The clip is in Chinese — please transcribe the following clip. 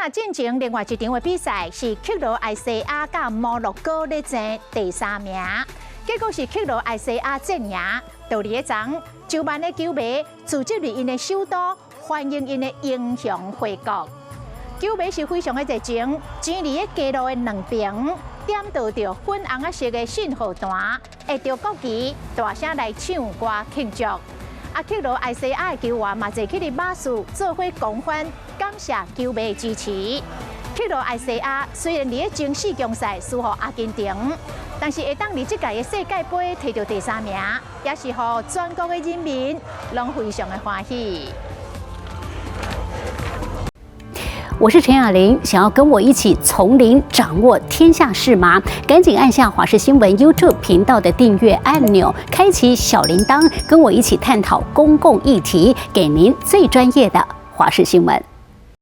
嘛进行另外一场的比赛，是克罗埃西亚甲摩洛哥咧争第3名，结果是克罗埃西亚战赢。道理一场，10万的球迷聚集伫因的首都，欢迎因的英雄回国。球迷是非常的热情，前离的街路的两边点到着粉红色的信号弹，会着国旗，大声来唱歌庆祝。克罗埃西亚的球员嘛，坐起伫马术做伙狂欢，感谢球迷的支持。克罗埃西亚虽然伫咧前4强赛输予阿根廷，但是会当伫这届的世界杯摕到第3名，也是予全国的人民拢非常的欢喜。我是陈雅玲，想要跟我一起从零掌握天下事吗？赶紧按下华视新闻 YouTube 频道的订阅按钮，开启小铃铛，跟我一起探讨公共议题，给您最专业的华视新闻。